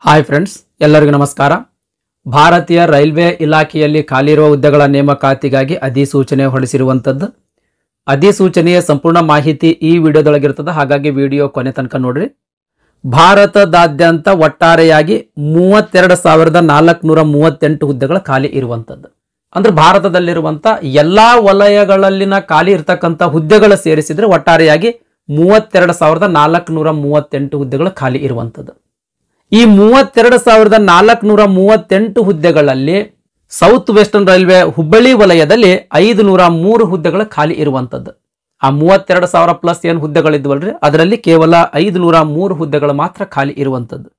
Hi friends, ಎಲ್ಲರಿಗೂ ನಮಸ್ಕಾರ. ಭಾರತೀಯ ರೈಲ್ವೆ ಇಲಾಖೆಯಲ್ಲಿ ಖಾಲಿರುವ ಹುದ್ದೆಗಳ ನೇಮಕಾತಿಗಾಗಿ ಅಧಿಸೂಚನೆ ಹೊರಡಿಸಿರುವಂಥದ್ದು. ಅಧಿಸೂಚನೆಯ ಸಂಪೂರ್ಣ ಮಾಹಿತಿ ಈ ವಿಡಿಯೋದೊಳಗಿರ್ತದೆ, ಹಾಗಾಗಿ ವಿಡಿಯೋ ಕೊನೆ ತನಕ ನೋಡ್ರಿ. ಭಾರತದಾದ್ಯಂತ ಒಟ್ಟಾರೆಯಾಗಿ 32,438 ಹುದ್ದೆಗಳು ಖಾಲಿ ಇರುವಂಥದ್ದು. ಅಂದ್ರೆ ಭಾರತದಲ್ಲಿರುವಂಥ ಎಲ್ಲಾ ವಲಯಗಳಲ್ಲಿನ ಖಾಲಿ ಇರ್ತಕ್ಕಂಥ ಹುದ್ದೆಗಳು ಸೇರಿಸಿದ್ರೆ ಒಟ್ಟಾರೆಯಾಗಿ 32,438 ಹುದ್ದೆಗಳು ಖಾಲಿ ಇರುವಂಥದ್ದು. ಈ 32,438 ಹುದ್ದೆಗಳಲ್ಲಿ ಸೌತ್ ವೆಸ್ಟರ್ನ್ ರೈಲ್ವೆ ಹುಬ್ಬಳ್ಳಿ ವಲಯದಲ್ಲಿ 503 ಹುದ್ದೆಗಳು ಖಾಲಿ ಇರುವಂಥದ್ದು. ಆ 32,000 ಪ್ಲಸ್ ಏನು ಹುದ್ದೆಗಳಿದ್ವಲ್ರಿ, ಅದರಲ್ಲಿ ಕೇವಲ 503 ಹುದ್ದೆಗಳು ಮಾತ್ರ ಖಾಲಿ ಇರುವಂಥದ್ದು.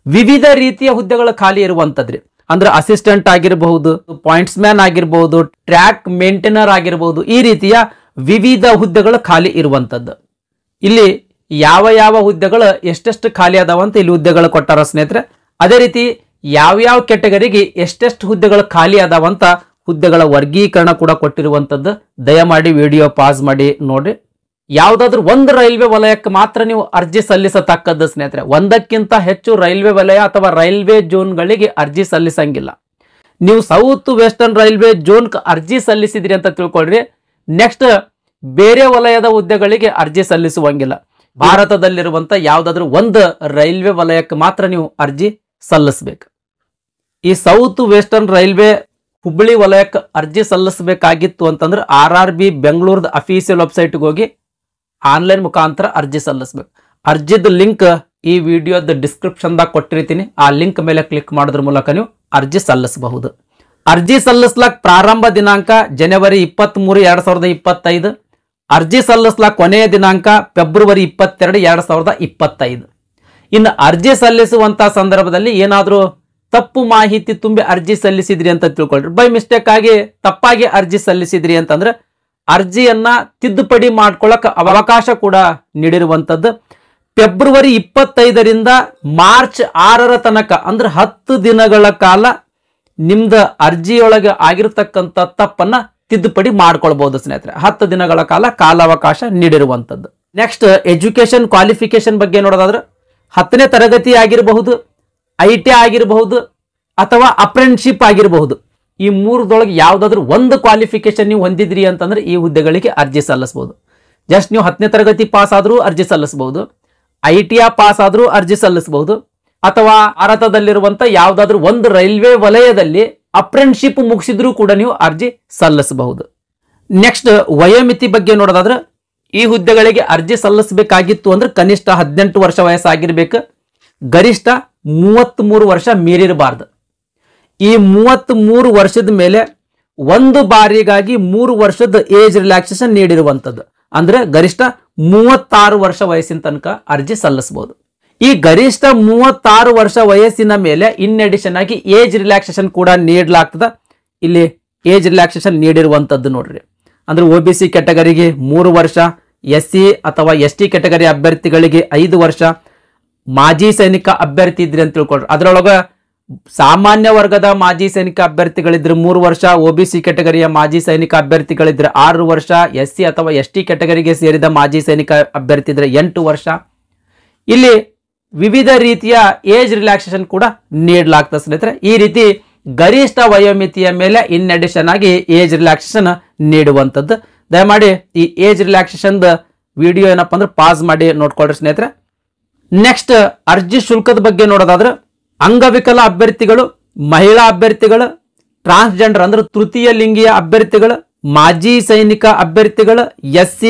ವಿವಿಧ ರೀತಿಯ ಹುದ್ದೆಗಳು ಖಾಲಿ ಇರುವಂಥದ್ರಿ. ಅಂದ್ರೆ ಅಸಿಸ್ಟೆಂಟ್ ಆಗಿರಬಹುದು, ಪಾಯಿಂಟ್ಸ್ ಮ್ಯಾನ್ ಆಗಿರಬಹುದು, ಟ್ರ್ಯಾಕ್ ಮೇಂಟೈನರ್ ಆಗಿರಬಹುದು, ಈ ರೀತಿಯ ವಿವಿಧ ಹುದ್ದೆಗಳು ಖಾಲಿ ಇರುವಂಥದ್ದು. ಇಲ್ಲಿ ಯಾವ ಯಾವ ಹುದ್ದೆಗಳು ಎಷ್ಟೆಷ್ಟು ಖಾಲಿ ಅದಾವಂತ ಇಲ್ಲಿ ಹುದ್ದೆಗಳು ಕೊಟ್ಟಾರ ಸ್ನೇಹಿತರೆ. ಅದೇ ರೀತಿ ಯಾವ ಕೆಟಗರಿಗೆ ಎಷ್ಟೆಷ್ಟು ಹುದ್ದೆಗಳು ಖಾಲಿ ಅದಾವಂತ ಹುದ್ದೆಗಳ ವರ್ಗೀಕರಣ ಕೂಡ ಕೊಟ್ಟಿರುವಂಥದ್ದು. ದಯಮಾಡಿ ವಿಡಿಯೋ ಪಾಸ್ ಮಾಡಿ ನೋಡ್ರಿ. ಯಾವುದಾದ್ರೂ ಒಂದು ರೈಲ್ವೆ ವಲಯಕ್ಕೆ ಮಾತ್ರ ನೀವು ಅರ್ಜಿ ಸಲ್ಲಿಸತಕ್ಕದ್ದು ಸ್ನೇಹಿತರೆ. ಒಂದಕ್ಕಿಂತ ಹೆಚ್ಚು ರೈಲ್ವೆ ವಲಯ ಅಥವಾ ರೈಲ್ವೆ ಝೋನ್ಗಳಿಗೆ ಅರ್ಜಿ ಸಲ್ಲಿಸಂಗಿಲ್ಲ. ನೀವು ಸೌತ್ ವೆಸ್ಟರ್ನ್ ರೈಲ್ವೆ ಝೋನ್ ಅರ್ಜಿ ಸಲ್ಲಿಸಿದ್ರಿ ಅಂತ ತಿಳ್ಕೊಳ್ರಿ, ನೆಕ್ಸ್ಟ್ ಬೇರೆ ವಲಯದ ಹುದ್ದೆಗಳಿಗೆ ಅರ್ಜಿ ಸಲ್ಲಿಸುವಂಗಿಲ್ಲ. ಭಾರತದಲ್ಲಿರುವಂತ ಯಾವುದಾದ್ರೂ ಒಂದು ರೈಲ್ವೆ ವಲಯಕ್ಕೆ ಮಾತ್ರ ನೀವು ಅರ್ಜಿ ಸಲ್ಲಿಸಬೇಕು. ಈ ಸೌತ್ ವೆಸ್ಟರ್ನ್ ರೈಲ್ವೆ ಹುಬ್ಬಳ್ಳಿ ವಲಯಕ್ಕೆ ಅರ್ಜಿ ಸಲ್ಲಿಸಬೇಕಾಗಿತ್ತು ಅಂತಂದ್ರೆ RRB ಬೆಂಗಳೂರದ ಅಫಿಷಿಯಲ್ ವೆಬ್ಸೈಟ್ಗೆ ಹೋಗಿ ಆನ್ಲೈನ್ ಮುಖಾಂತರ ಅರ್ಜಿ ಸಲ್ಲಿಸಬೇಕು. ಅರ್ಜಿದ ಲಿಂಕ್ ಈ ವಿಡಿಯೋದ ಡಿಸ್ಕ್ರಿಪ್ಷನ್ದಾಗ ಕೊಟ್ಟಿರ್ತೀನಿ. ಆ ಲಿಂಕ್ ಮೇಲೆ ಕ್ಲಿಕ್ ಮಾಡೋದ್ರ ಮೂಲಕ ನೀವು ಅರ್ಜಿ ಸಲ್ಲಿಸಬಹುದು. ಅರ್ಜಿ ಸಲ್ಲಿಸ್ಲಾಕ್ ಪ್ರಾರಂಭ ದಿನಾಂಕ ಜನವರಿ 23, 2025. ಅರ್ಜಿ ಸಲ್ಲಿಸ್ಲಾಕ್ ಕೊನೆಯ ದಿನಾಂಕ ಫೆಬ್ರವರಿ 22, 2025. ಇನ್ನು ಅರ್ಜಿ ಸಲ್ಲಿಸುವಂತ ಸಂದರ್ಭದಲ್ಲಿ ಏನಾದರೂ ತಪ್ಪು ಮಾಹಿತಿ ತುಂಬಿ ಅರ್ಜಿ ಸಲ್ಲಿಸಿದ್ರಿ ಅಂತ ತಿಳ್ಕೊಳ್ರಿ. ಬೈ ಮಿಸ್ಟೇಕ್ ಆಗಿ ತಪ್ಪಾಗಿ ಅರ್ಜಿ ಸಲ್ಲಿಸಿದ್ರಿ ಅಂತಂದ್ರೆ ಅರ್ಜಿಯನ್ನ ತಿದ್ದುಪಡಿ ಮಾಡ್ಕೊಳ್ಳಕ್ ಅವಕಾಶ ಕೂಡ ನೀಡಿರುವಂತದ್ದು. ಫೆಬ್ರವರಿ 25ರಿಂದ ಮಾರ್ಚ್ 6ರ ತನಕ ಅಂದ್ರೆ 10 ದಿನಗಳ ಕಾಲ ನಿಮ್ದ ಅರ್ಜಿಯೊಳಗೆ ಆಗಿರತಕ್ಕಂಥ ತಪ್ಪನ್ನ ತಿದ್ದುಪಡಿ ಮಾಡ್ಕೊಳ್ಬಹುದು ಸ್ನೇಹಿತರೆ. 10 ದಿನಗಳ ಕಾಲ ಕಾಲಾವಕಾಶ ನೀಡಿರುವಂಥದ್ದು. ನೆಕ್ಸ್ಟ್ ಎಜುಕೇಶನ್ ಕ್ವಾಲಿಫಿಕೇಶನ್ ಬಗ್ಗೆ ನೋಡೋದಾದ್ರೆ 10ನೇ ತರಗತಿ ಆಗಿರಬಹುದು, ITI ಆಗಿರಬಹುದು ಅಥವಾ ಅಪ್ರೆಂಟಿಸ್ಶಿಪ್ ಆಗಿರಬಹುದು. ಈ ಮೂರದೊಳಗೆ ಯಾವುದಾದ್ರೂ ಒಂದು ಕ್ವಾಲಿಫಿಕೇಶನ್ ನೀವು ಹೊಂದಿದ್ರಿ ಅಂತಂದ್ರೆ ಈ ಹುದ್ದೆಗಳಿಗೆ ಅರ್ಜಿ ಸಲ್ಲಿಸಬಹುದು. ಜಸ್ಟ್ ನೀವು 10ನೇ ತರಗತಿ ಪಾಸ್ ಆದ್ರೂ ಅರ್ಜಿ ಸಲ್ಲಿಸಬಹುದು, ITI ಪಾಸ್ ಆದ್ರೂ ಅರ್ಜಿ ಸಲ್ಲಿಸಬಹುದು, ಅಥವಾ ಭಾರತದಲ್ಲಿರುವಂತ ಯಾವುದಾದ್ರೂ ಒಂದು ರೈಲ್ವೆ ವಲಯದಲ್ಲಿ ಅಪ್ರೆಂಟಿಸ್ಶಿಪ್ ಮುಗಿಸಿದ್ರೂ ಕೂಡ ನೀವು ಅರ್ಜಿ ಸಲ್ಲಿಸಬಹುದು. ನೆಕ್ಸ್ಟ್ ವಯೋಮಿತಿ ಬಗ್ಗೆ ನೋಡೋದಾದ್ರೆ ಈ ಹುದ್ದೆಗಳಿಗೆ ಅರ್ಜಿ ಸಲ್ಲಿಸಬೇಕಾಗಿತ್ತು ಅಂದ್ರೆ ಕನಿಷ್ಠ 18 ವರ್ಷ ವಯಸ್ಸಾಗಿರ್ಬೇಕು, ಗರಿಷ್ಠ 33 ವರ್ಷ ಮೀರಿರಬಾರ್ದು. ಈ 33 ವರ್ಷದ ಮೇಲೆ ಒಂದು ಬಾರಿಗಾಗಿ 3 ವರ್ಷದ ಏಜ್ ರಿಲ್ಯಾಕ್ಸೇಷನ್ ನೀಡಿರುವಂಥದ್ದು. ಅಂದ್ರೆ ಗರಿಷ್ಠ 36 ವರ್ಷ ವಯಸ್ಸಿನ ತನಕ ಅರ್ಜಿ ಸಲ್ಲಿಸಬಹುದು. ಈ ಗರಿಷ್ಠ 36 ವರ್ಷ ವಯಸ್ಸಿನ ಮೇಲೆ ಇನ್ ಅಡಿಷನ್ ಆಗಿ ಏಜ್ ರಿಲ್ಯಾಕ್ಸೇಷನ್ ಕೂಡ ನೀಡಲಾಗ್ತದ. ಇಲ್ಲಿ ಏಜ್ ರಿಲ್ಯಾಕ್ಸೇಷನ್ ನೀಡಿರುವಂಥದ್ದು ನೋಡ್ರಿ. ಅಂದ್ರೆ OBC ಕೆಟಗರಿಗೆ 3 ವರ್ಷ, SC ಅಥವಾ ST ಕೆಟಗರಿ ಅಭ್ಯರ್ಥಿಗಳಿಗೆ 5 ವರ್ಷ, ಮಾಜಿ ಸೈನಿಕ ಅಭ್ಯರ್ಥಿ ಇದ್ರಿ ಅಂತ ತಿಳ್ಕೊಳ್ರಿ. ಅದರೊಳಗೆ ಸಾಮಾನ್ಯ ವರ್ಗದ ಮಾಜಿ ಸೈನಿಕ ಅಭ್ಯರ್ಥಿಗಳಿದ್ರೆ 3 ವರ್ಷ, OBC ಕೆಟಗರಿಯ ಮಾಜಿ ಸೈನಿಕ ಅಭ್ಯರ್ಥಿಗಳಿದ್ರೆ 6 ವರ್ಷ, SC ಅಥವಾ ST ಕೆಟಗರಿಗೆ ಸೇರಿದ ಮಾಜಿ ಸೈನಿಕ ಅಭ್ಯರ್ಥಿ ಇದ್ರೆ 8 ವರ್ಷ. ಇಲ್ಲಿ ವಿವಿಧ ರೀತಿಯ ಏಜ್ ರಿಲ್ಯಾಕ್ಸೇಷನ್ ಕೂಡ ನೀಡಲಾಗ್ತದೆ ಸ್ನೇಹಿತರೆ. ಈ ರೀತಿ ಗರಿಷ್ಠ ವಯೋಮಿತಿಯ ಮೇಲೆ ಇನ್ ಅಡಿಷನ್ ಆಗಿ ಏಜ್ ರಿಲ್ಯಾಕ್ಸೇಷನ್ ನೀಡುವಂಥದ್ದು. ದಯಮಾಡಿ ಈ ಏಜ್ ರಿಲ್ಯಾಕ್ಸೇಷನ್ ವಿಡಿಯೋ ಏನಪ್ಪ ಅಂದ್ರೆ ಪಾಸ್ ಮಾಡಿ ನೋಡ್ಕೊಳ್ರಿ ಸ್ನೇಹಿತರೆ. ನೆಕ್ಸ್ಟ್ ಅರ್ಜಿ ಶುಲ್ಕದ ಬಗ್ಗೆ ನೋಡೋದಾದ್ರೆ ಅಂಗವಿಕಲ ಅಭ್ಯರ್ಥಿಗಳು, ಮಹಿಳಾ ಅಭ್ಯರ್ಥಿಗಳು, ಟ್ರಾನ್ಸ್ಜೆಂಡರ್ ಅಂದ್ರೆ ತೃತೀಯ ಲಿಂಗಿಯ ಅಭ್ಯರ್ಥಿಗಳು, ಮಾಜಿ ಸೈನಿಕ ಅಭ್ಯರ್ಥಿಗಳು, SC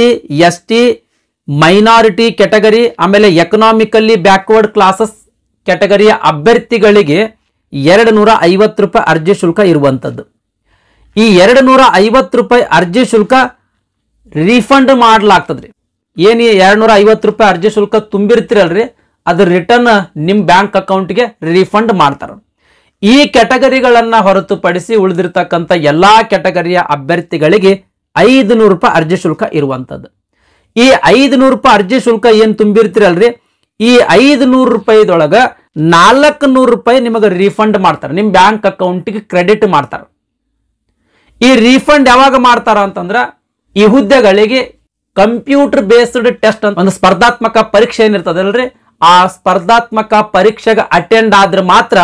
ST ಮೈನಾರಿಟಿ ಕೆಟಗರಿ, ಆಮೇಲೆ ಎಕನಾಮಿಕಲಿ ಬ್ಯಾಕ್ವರ್ಡ್ ಕ್ಲಾಸಸ್ ಕೆಟಗರಿಯ ಅಭ್ಯರ್ಥಿಗಳಿಗೆ 250 ರೂಪಾಯಿ ಅರ್ಜಿ ಶುಲ್ಕ ಇರುವಂಥದ್ದು. ಈ 250 ರೂಪಾಯಿ ಅರ್ಜಿ ಶುಲ್ಕ ರೀಫಂಡ್ ಮಾಡಲಾಗ್ತದ್ರಿ. ಏನು 250 ರೂಪಾಯಿ ಅರ್ಜಿ ಶುಲ್ಕ ತುಂಬಿರ್ತಿರಲ್ರಿ, ಅದು ರಿಟರ್ನ್ ನಿಮ್ಮ ಬ್ಯಾಂಕ್ ಅಕೌಂಟ್ಗೆ ರೀಫಂಡ್ ಮಾಡ್ತಾರ. ಈ ಕೆಟಗರಿಗಳನ್ನ ಹೊರತುಪಡಿಸಿ ಉಳಿದಿರ್ತಕ್ಕಂಥ ಎಲ್ಲಾ ಕೆಟಗರಿಯ ಅಭ್ಯರ್ಥಿಗಳಿಗೆ 500 ರೂಪಾಯಿ ಅರ್ಜಿ ಶುಲ್ಕ ಇರುವಂಥದ್ದು. ಈ 500 ರೂಪಾಯಿ ಅರ್ಜಿ ಶುಲ್ಕ ಏನ್ ತುಂಬಿರ್ತಿರಲ್ರಿ, ಈ 500 ರೂಪಾಯಿದೊಳಗ 400 ರೂಪಾಯಿ ನಿಮಗೆ ರೀಫಂಡ್ ಮಾಡ್ತಾರೆ, ನಿಮ್ ಬ್ಯಾಂಕ್ ಅಕೌಂಟ್ಗೆ ಕ್ರೆಡಿಟ್ ಮಾಡ್ತಾರೆ. ಈ ರೀಫಂಡ್ ಯಾವಾಗ ಮಾಡ್ತಾರ ಅಂತಂದ್ರ ಈ ಹುದ್ದೆಗಳಿಗೆ ಕಂಪ್ಯೂಟರ್ ಬೇಸ್ಡ್ ಟೆಸ್ಟ್ ಅಂತ ಒಂದು ಸ್ಪರ್ಧಾತ್ಮಕ ಪರೀಕ್ಷೆ ಏನಿರ್ತದಲ್ರಿ ಆ ಸ್ಪರ್ಧಾತ್ಮಕ ಪರೀಕ್ಷೆಗೆ ಅಟೆಂಡ್ ಆದ್ರೆ ಮಾತ್ರ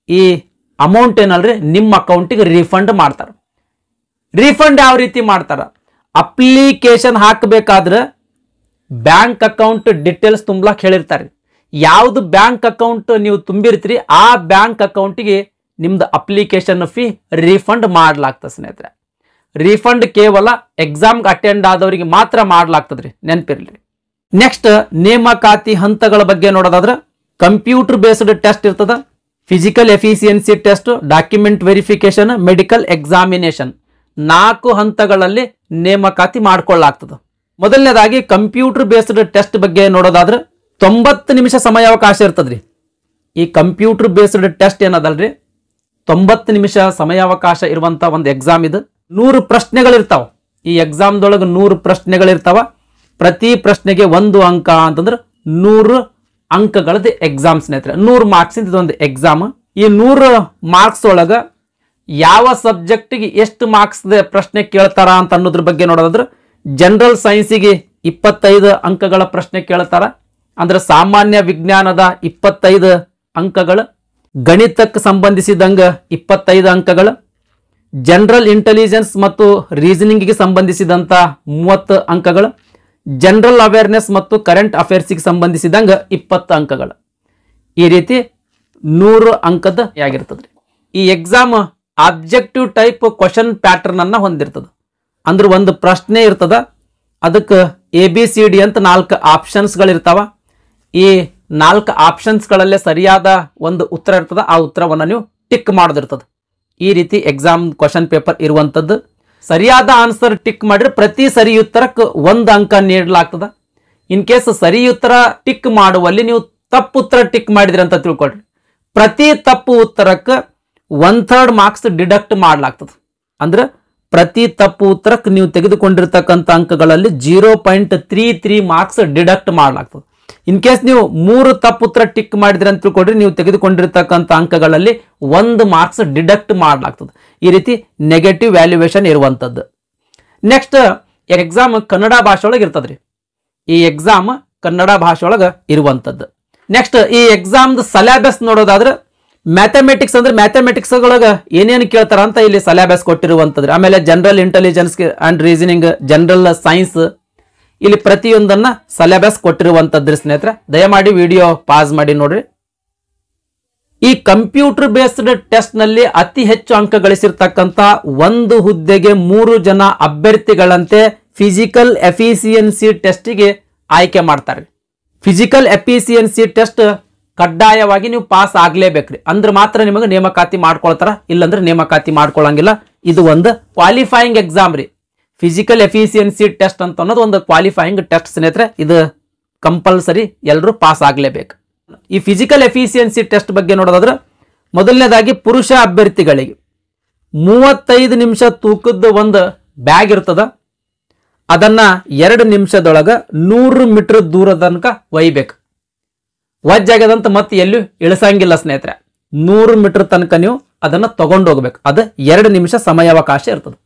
ಈ ಅಮೌಂಟ್ ಏನಲ್ರಿ ನಿಮ್ಮ ಅಕೌಂಟಿಗೆ ರೀಫಂಡ್ ಮಾಡ್ತಾರೆ. ರೀಫಂಡ್ ಯಾವ ರೀತಿ ಮಾಡ್ತಾರ? ಅಪ್ಲಿಕೇಶನ್ ಹಾಕಬೇಕಾದ್ರೆ ಬ್ಯಾಂಕ್ ಅಕೌಂಟ್ ಡೀಟೇಲ್ಸ್ ತುಂಬಲಾಕ್ ಹೇಳಿರ್ತಾರೆ. ಯಾವ್ದು ಬ್ಯಾಂಕ್ ಅಕೌಂಟ್ ನೀವು ತುಂಬಿರ್ತೀರಿ ಆ ಬ್ಯಾಂಕ್ ಅಕೌಂಟಿಗೆ ನಿಮ್ದು ಅಪ್ಲಿಕೇಶನ್ ಫೀ ರೀಫಂಡ್ ಮಾಡ್ಲಾಗ್ತದೆ ಸ್ನೇಹಿತರೆ. ರೀಫಂಡ್ ಕೇವಲ ಎಕ್ಸಾಮ್ಗೆ ಅಟೆಂಡ್ ಆದವರಿಗೆ ಮಾತ್ರ ಮಾಡ್ಲಾಗ್ತದ್ರಿ, ನೆನಪಿರ್ಲಿ. ನೆಕ್ಸ್ಟ್ ನೇಮಕಾತಿ ಹಂತಗಳ ಬಗ್ಗೆ ನೋಡೋದಾದ್ರೆ ಕಂಪ್ಯೂಟರ್ ಬೇಸ್ಡ್ ಟೆಸ್ಟ್ ಇರ್ತದ, physical efficiency test, document verification, medical examination. 4 ಹಂತಗಳಲ್ಲಿ ನೇಮಕಾತಿ ಮಾಡ್ಕೊಳ್ಳಾಗ್ತದೆ. ಮೊದಲನೇದಾಗಿ ಕಂಪ್ಯೂಟರ್ ಬೇಸ್ಡ್ ಟೆಸ್ಟ್ ಬಗ್ಗೆ ನೋಡೋದಾದ್ರೆ 90 ನಿಮಿಷ ಸಮಯಾವಕಾಶ ಇರ್ತದ್ರಿ. ಈ ಕಂಪ್ಯೂಟರ್ ಬೇಸ್ಡ್ ಟೆಸ್ಟ್ ಏನದಲ್ರಿ 90 ನಿಮಿಷ ಸಮಯಾವಕಾಶ ಇರುವಂತ ಒಂದು ಎಕ್ಸಾಮ್ ಇದು. 100 ಪ್ರಶ್ನೆಗಳಿರ್ತಾವ. ಈ ಎಕ್ಸಾಮ್ದೊಳಗೆ 100 ಪ್ರಶ್ನೆಗಳಿರ್ತಾವ. ಪ್ರತಿ ಪ್ರಶ್ನೆಗೆ 1 ಅಂಕ ಅಂತಂದ್ರೆ 100 ಅಂಕಗಳದ್ದು ಎಕ್ಸಾಮ್ ಸ್ನೇಹಿತರೆ. 100 ಮಾರ್ಕ್ಸ್ ಇದೊಂದು ಎಕ್ಸಾಮ್. ಈ 100 ಮಾರ್ಕ್ಸ್ ಒಳಗ ಯಾವ ಸಬ್ಜೆಕ್ಟಿಗೆ ಎಷ್ಟು ಮಾರ್ಕ್ಸ್ ಪ್ರಶ್ನೆ ಕೇಳ್ತಾರ ಅಂತ ಅನ್ನೋದ್ರ ಬಗ್ಗೆ ನೋಡೋದಾದ್ರೆ ಜನರಲ್ ಸೈನ್ಸಿಗೆ 25 ಅಂಕಗಳ ಪ್ರಶ್ನೆ ಕೇಳ್ತಾರ, ಅಂದ್ರೆ ಸಾಮಾನ್ಯ ವಿಜ್ಞಾನದ 25 ಅಂಕಗಳು, ಗಣಿತಕ್ಕೆ ಸಂಬಂಧಿಸಿದಂಗ 25 ಅಂಕಗಳು, ಜನರಲ್ ಇಂಟೆಲಿಜೆನ್ಸ್ ಮತ್ತು ರೀಸನಿಂಗ್ಗೆ ಸಂಬಂಧಿಸಿದಂತ 30 ಅಂಕಗಳು, ಜನರಲ್ ಅವೇರ್ನೆಸ್ ಮತ್ತು ಕರೆಂಟ್ ಅಫೇರ್ಸ್ಗೆ ಸಂಬಂಧಿಸಿದಂಗ 20 ಅಂಕಗಳು. ಈ ರೀತಿ 100 ಅಂಕದ ಆಗಿರ್ತದ್ರಿ. ಈ exam objective type question pattern ಅನ್ನ ಹೊಂದಿರ್ತದ. ಅಂದ್ರೆ ಒಂದು ಪ್ರಶ್ನೆ ಇರ್ತದ, ಅದಕ್ಕೆ ABCD ಅಂತ 4 ಆಪ್ಷನ್ಸ್ಗಳಿರ್ತಾವ. ಈ 4 ಆಪ್ಷನ್ಸ್ಗಳಲ್ಲೇ ಸರಿಯಾದ ಒಂದು ಉತ್ತರ ಇರ್ತದ. ಆ ಉತ್ತರವನ್ನು ನೀವು ಟಿಕ್ ಮಾಡೋದಿರ್ತದ. ಈ ರೀತಿ ಎಕ್ಸಾಮ್ ಕ್ವಶನ್ ಪೇಪರ್ ಇರುವಂಥದ್ದು. ಸರಿಯಾದ ಆನ್ಸರ್ ಟಿಕ್ ಮಾಡಿದ್ರೆ ಪ್ರತಿ ಸರಿ ಉತ್ತರಕ್ಕೆ 1 ಅಂಕ ನೀಡಲಾಗ್ತದ. ಇನ್ ಕೇಸ್ ಸರಿ ಉತ್ತರ ಟಿಕ್ ಮಾಡುವಲ್ಲಿ ನೀವು ತಪ್ಪು ಉತ್ತರ ಟಿಕ್ ಮಾಡಿದ್ರಿ ಅಂತ ತಿಳ್ಕೊಳ್ರಿ, ಪ್ರತಿ ತಪ್ಪು ಉತ್ತರಕ್ಕೆ 1/3 ಮಾರ್ಕ್ಸ್ ಡಿಡಕ್ಟ್ ಮಾಡಲಾಗ್ತದೆ. ಅಂದ್ರೆ ಪ್ರತಿ ತಪ್ಪು ಉತ್ತರಕ್ಕೆ ನೀವು ತೆಗೆದುಕೊಂಡಿರ್ತಕ್ಕಂಥ ಅಂಕಗಳಲ್ಲಿ 0.33 ಮಾರ್ಕ್ಸ್ ಡಿಡಕ್ಟ್ ಮಾಡಲಾಗ್ತದೆ. ಇನ್ ಕೇಸ್ ನೀವು 3 ತಪ್ಪು ಉತ್ತರ ಟಿಕ್ ಮಾಡಿದ್ರಿ ಅಂತ ತಿಳ್ಕೊಡ್ರಿ, ನೀವು ತೆಗೆದುಕೊಂಡಿರ್ತಕ್ಕಂಥ ಅಂಕಗಳಲ್ಲಿ 1 ಮಾರ್ಕ್ಸ್ ಡಿಡಕ್ಟ್ ಮಾಡಲಾಗ್ತದೆ. ಈ ರೀತಿ ನೆಗೆಟಿವ್ ವ್ಯಾಲ್ಯೂಯೇಷನ್ ಇರುವಂಥದ್ದು. ನೆಕ್ಸ್ಟ್ ಎಕ್ಸಾಮ್ ಕನ್ನಡ ಭಾಷೆ ಒಳಗೆ ಇರ್ತದ್ರಿ. ಈ ಎಕ್ಸಾಮ್ ಕನ್ನಡ ಭಾಷೆ ಒಳಗೆ ಇರುವಂಥದ್ದು. ನೆಕ್ಸ್ಟ್ ಈ ಎಕ್ಸಾಮ್ದು ಸಿಲೆಬಸ್ ನೋಡೋದಾದ್ರೆ ಮ್ಯಾಥಮೆಟಿಕ್ಸ್ ಅಂದ್ರೆ ಮ್ಯಾಥಮೆಟಿಕ್ಸ್ ಒಳಗೆ ಏನೇನು ಕೇಳ್ತಾರ ಅಂತ ಇಲ್ಲಿ ಸಿಲೆಬಸ್ ಕೊಟ್ಟಿರುವಂಥದ್ದು. ಆಮೇಲೆ general intelligence and reasoning, general science, ಇಲ್ಲಿ ಪ್ರತಿಯೊಂದನ್ನ ಸಿಲೆಬಸ್ ಕೊಟ್ಟಿರುವಂಥದ್ದು ಸ್ನೇಹಿತರೆ. ದಯಮಾಡಿ ವಿಡಿಯೋ ಪಾಸ್ ಮಾಡಿ ನೋಡ್ರಿ. ಈ ಕಂಪ್ಯೂಟರ್ ಬೇಸ್ಡ್ ಟೆಸ್ಟ್ ನಲ್ಲಿ ಅತಿ ಹೆಚ್ಚು ಅಂಕ ಗಳಿಸಿರ್ತಕ್ಕಂಥ ಒಂದು ಹುದ್ದೆಗೆ 3 ಜನ ಅಭ್ಯರ್ಥಿಗಳಂತೆ ಫಿಸಿಕಲ್ ಎಫಿಸಿಯನ್ಸಿ ಟೆಸ್ಟಿಗೆ ಆಯ್ಕೆ ಮಾಡ್ತಾರೆ. ಫಿಸಿಕಲ್ ಎಫಿಸಿಯನ್ಸಿ ಟೆಸ್ಟ್ ಕಡ್ಡಾಯವಾಗಿ ನೀವು ಪಾಸ್ ಆಗ್ಲೇಬೇಕ್ರಿ, ಅಂದ್ರೆ ಮಾತ್ರ ನಿಮಗೆ ನೇಮಕಾತಿ ಮಾಡ್ಕೊಳ್ತಾರ, ಇಲ್ಲಂದ್ರೆ ನೇಮಕಾತಿ ಮಾಡ್ಕೊಳ್ಳಂಗಿಲ್ಲ. ಇದು ಒಂದು ಕ್ವಾಲಿಫೈಯಿಂಗ್ ಎಕ್ಸಾಮ್ ರೀ. ಫಿಸಿಕಲ್ ಎಫಿಸಿಯನ್ಸಿ ಟೆಸ್ಟ್ ಅಂತ ಅನ್ನೋದು ಒಂದು ಕ್ವಾಲಿಫೈಯಿಂಗ್ ಟೆಸ್ಟ್ ಸ್ನೇಹಿತರೆ. ಇದು ಕಂಪಲ್ಸರಿ ಎಲ್ಲರೂ ಪಾಸ್ ಆಗ್ಲೇಬೇಕು. ಈ ಫಿಸಿಕಲ್ ಎಫಿಸಿಯನ್ಸಿ ಟೆಸ್ಟ್ ಬಗ್ಗೆ ನೋಡೋದಾದ್ರೆ ಮೊದಲನೇದಾಗಿ ಪುರುಷ ಅಭ್ಯರ್ಥಿಗಳಿಗೆ 35 ನಿಮಿಷ ತೂಕದ ಒಂದು ಬ್ಯಾಗ್ ಇರ್ತದ. ಅದನ್ನ 2 ನಿಮಿಷದೊಳಗ 100 ಮೀಟರ್ ದೂರದ ತನಕ ಒಯ್ಬೇಕು. ವಜ್ಜಾಗದಂತ ಮತ್ತೆ ಎಲ್ಲೂ ಇಳಿಸಂಗಿಲ್ಲ ಸ್ನೇಹಿತರೆ. 100 ಮೀಟರ್ ತನಕ ನೀವು ಅದನ್ನ ತಗೊಂಡು ಹೋಗ್ಬೇಕು. ಅದು 2 ನಿಮಿಷ ಸಮಯಾವಕಾಶ ಇರ್ತದೆ.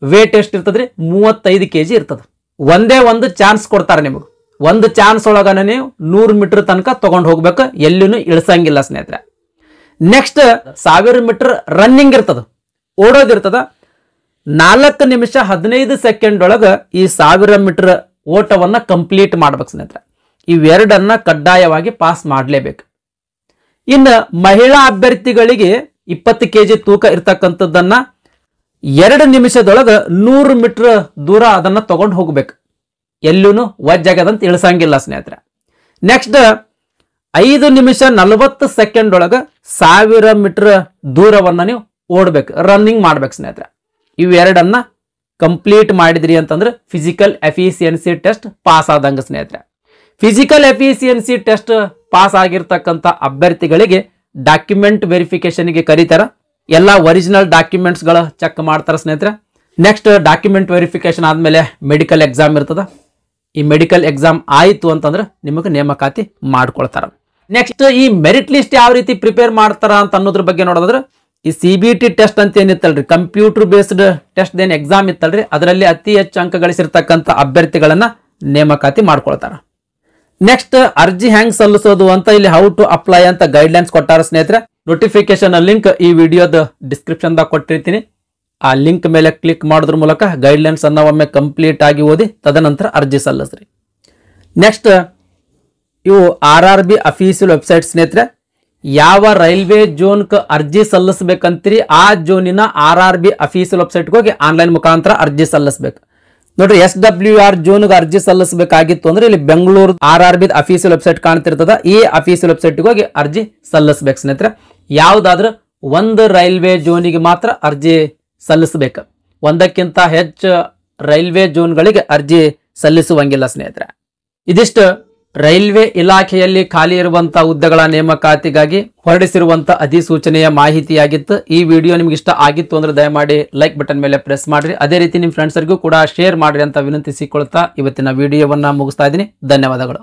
ವೇಟ್ ಎಷ್ಟು ಇರ್ತದ್ರಿ? 35 kg ಇರ್ತದೆ. ಒಂದೇ ಒಂದು ಚಾನ್ಸ್ ಕೊಡ್ತಾರೆ ನಿಮಗೆ. ಒಂದು ಚಾನ್ಸ್ ಒಳಗನ ನೀವು 100 ಮೀಟರ್ ತನಕ ತಗೊಂಡು ಹೋಗ್ಬೇಕು, ಎಲ್ಲಿನೂ ಇಳಿಸಂಗಿಲ್ಲ ಸ್ನೇಹಿತರೆ. ನೆಕ್ಸ್ಟ್ 1000 ಮೀಟರ್ ರನ್ನಿಂಗ್ ಇರ್ತದ, ಓಡೋದಿರ್ತದ. 4 ನಿಮಿಷ 15 ಸೆಕೆಂಡ್ ಒಳಗ ಈ 1000 ಮೀಟರ್ ಓಟವನ್ನ ಕಂಪ್ಲೀಟ್ ಮಾಡ್ಬೇಕು ಸ್ನೇಹಿತರೆ. ಇವೆರಡನ್ನ ಕಡ್ಡಾಯವಾಗಿ ಪಾಸ್ ಮಾಡಲೇಬೇಕು. ಇನ್ನು ಮಹಿಳಾ ಅಭ್ಯರ್ಥಿಗಳಿಗೆ 20 kg ತೂಕ ಇರ್ತಕ್ಕಂಥದ್ದನ್ನ 2 ನಿಮಿಷದೊಳಗ 100 ಮೀಟರ್ ದೂರ ಅದನ್ನ ತಗೊಂಡು ಹೋಗ್ಬೇಕು, ಎಲ್ಲೂ ವಜ್ಜಾಗದಂತ ಇಳಿಸಂಗಿಲ್ಲ ಸ್ನೇಹಿತರೆ. ನೆಕ್ಸ್ಟ್ 5 ನಿಮಿಷ 40 ಸೆಕೆಂಡ್ ಒಳಗ 1000 ಮೀಟರ್ ದೂರವನ್ನ ನೀವು ಓಡ್ಬೇಕು, ರನ್ನಿಂಗ್ ಮಾಡ್ಬೇಕು ಸ್ನೇಹಿತರೆ. ಇವೆರಡನ್ನ ಕಂಪ್ಲೀಟ್ ಮಾಡಿದ್ರಿ ಅಂತಂದ್ರೆ ಫಿಸಿಕಲ್ ಎಫಿಸಿಯನ್ಸಿ ಟೆಸ್ಟ್ ಪಾಸ್ ಆದಂಗ ಸ್ನೇಹಿತರೆ. ಫಿಸಿಕಲ್ ಎಫಿಸಿಯನ್ಸಿ ಟೆಸ್ಟ್ ಪಾಸ್ ಆಗಿರ್ತಕ್ಕಂಥ ಅಭ್ಯರ್ಥಿಗಳಿಗೆ ಡಾಕ್ಯುಮೆಂಟ್ ವೆರಿಫಿಕೇಶನ್ಗೆ ಕರೀತಾರ. ಎಲ್ಲ ಒರಿಜಿನಲ್ ಡಾಕ್ಯುಮೆಂಟ್ಸ್ಗಳ ಚೆಕ್ ಮಾಡ್ತಾರೆ ಸ್ನೇಹಿತರೆ. ನೆಕ್ಸ್ಟ್ ಡಾಕ್ಯುಮೆಂಟ್ ವೆರಿಫಿಕೇಶನ್ ಆದ್ಮೇಲೆ ಮೆಡಿಕಲ್ ಎಕ್ಸಾಮ್ ಇರ್ತದ. ಈ ಮೆಡಿಕಲ್ ಎಕ್ಸಾಮ್ ಆಯಿತು ಅಂತಂದ್ರೆ ನಿಮಗೆ ನೇಮಕಾತಿ ಮಾಡ್ಕೊಳ್ತಾರ. ನೆಕ್ಸ್ಟ್ ಈ ಮೆರಿಟ್ ಲಿಸ್ಟ್ ಯಾವ ರೀತಿ ಪ್ರಿಪೇರ್ ಮಾಡ್ತಾರ ಅಂತ ಅನ್ನೋದ್ರ ಬಗ್ಗೆ ನೋಡೋದಾದ್ರೆ ಈ CBT ಟೆಸ್ಟ್ ಅಂತ ಏನಿತ್ತಲ್ರಿ, ಕಂಪ್ಯೂಟರ್ ಬೇಸ್ಡ್ ಟೆಸ್ಟ್ ಏನ್ ಎಕ್ಸಾಮ್ ಇತ್ತಲ್ರಿ, ಅದರಲ್ಲಿ ಅತಿ ಹೆಚ್ಚು ಅಂಕ ಗಳಿಸಿರ್ತಕ್ಕಂಥ ಅಭ್ಯರ್ಥಿಗಳನ್ನ ನೇಮಕಾತಿ ಮಾಡ್ಕೊಳ್ತಾರ. ನೆಕ್ಸ್ಟ್ ಅರ್ಜಿ ಹೆಂಗ್ ಸಲ್ಲಿಸೋದು ಅಂತ ಇಲ್ಲಿ ಹೌ ಟು ಅಪ್ಲೈ ಅಂತ ಗೈಡ್ಲೈನ್ಸ್ ಕೊಟ್ಟಾರ ಸ್ನೇಹಿತರೆ. ನೋಟಿಫಿಕೇಶನ್ ಲಿಂಕ್ ಈ ವಿಡಿಯೋದ ಡಿಸ್ಕ್ರಿಪ್ಷನ್ ದಾಗ ಕೊಟ್ಟಿರ್ತೀನಿ. ಆ ಲಿಂಕ್ ಮೇಲೆ ಕ್ಲಿಕ್ ಮಾಡೋದ್ರ ಮೂಲಕ ಗೈಡ್ಲೈನ್ಸ್ ಅನ್ನ ಒಮ್ಮೆ ಕಂಪ್ಲೀಟ್ ಆಗಿ ಓದಿ ತದನಂತರ ಅರ್ಜಿ ಸಲ್ಲಿಸ್ರಿ. ನೆಕ್ಸ್ಟ್ ಇವು RRB ಅಫೀಷಿಯಲ್ ವೆಬ್ಸೈಟ್ ಸ್ನೇಹಿತರೆ. ಯಾವ ರೈಲ್ವೆ ಜೋನ್ ಅರ್ಜಿ ಸಲ್ಲಿಸಬೇಕಂತೀರಿ ಆ ಜೋನಿನ RRB ಅಫೀಷಿಯಲ್ ವೆಬ್ಸೈಟ್ಗೆ ಹೋಗಿ ಆನ್ಲೈನ್ ಮುಖಾಂತರ ಅರ್ಜಿ ಸಲ್ಲಿಸಬೇಕು. ನೋಡ್ರಿ SWR ಜೋನ್ಗೆ ಅರ್ಜಿ ಸಲ್ಲಿಸಬೇಕಾಗಿತ್ತು ಅಂದ್ರೆ ಇಲ್ಲಿ ಬೆಂಗಳೂರು RRB ಅಫೀಷಿಯಲ್ ವೆಬ್ಸೈಟ್ ಕಾಣ್ತಿರ್ತದ. ಈ ಅಫೀಷಿಯಲ್ ವೆಬ್ಸೈಟ್ಗೆ ಹೋಗಿ ಅರ್ಜಿ ಸಲ್ಲಿಸಬೇಕು ಸ್ನೇಹಿತರೆ. ಯಾವ್ದಾದ್ರೂ ಒಂದು ರೈಲ್ವೆ ಜೋನಿಗೆ ಮಾತ್ರ ಅರ್ಜಿ ಸಲ್ಲಿಸಬೇಕು. ಒಂದಕ್ಕಿಂತ ಹೆಚ್ಚು ರೈಲ್ವೆ ಜೋನ್ಗಳಿಗೆ ಅರ್ಜಿ ಸಲ್ಲಿಸುವಂಗಿಲ್ಲ ಸ್ನೇಹಿತರೆ. ಇದಿಷ್ಟು ರೈಲ್ವೆ ಇಲಾಖೆಯಲ್ಲಿ ಖಾಲಿ ಇರುವಂತಹ ಹುದ್ದೆಗಳ ನೇಮಕಾತಿಗಾಗಿ ಹೊರಡಿಸಿರುವಂತಹ ಅಧಿಸೂಚನೆಯ ಮಾಹಿತಿಯಾಗಿತ್ತು. ಈ ವಿಡಿಯೋ ನಿಮ್ಗೆ ಇಷ್ಟ ಆಗಿತ್ತು ಅಂದ್ರೆ ದಯಮಾಡಿ ಲೈಕ್ ಬಟನ್ ಮೇಲೆ ಪ್ರೆಸ್ ಮಾಡ್ರಿ. ಅದೇ ರೀತಿ ನಿಮ್ಮ ಫ್ರೆಂಡ್ಸ್ರಿಗೂ ಕೂಡ ಶೇರ್ ಮಾಡ್ರಿ ಅಂತ ವಿನಂತಿಸಿಕೊಳ್ತಾ ಇವತ್ತಿನ ವಿಡಿಯೋವನ್ನ ಮುಗಿಸ್ತಾ ಇದ್ದೀನಿ. ಧನ್ಯವಾದಗಳು.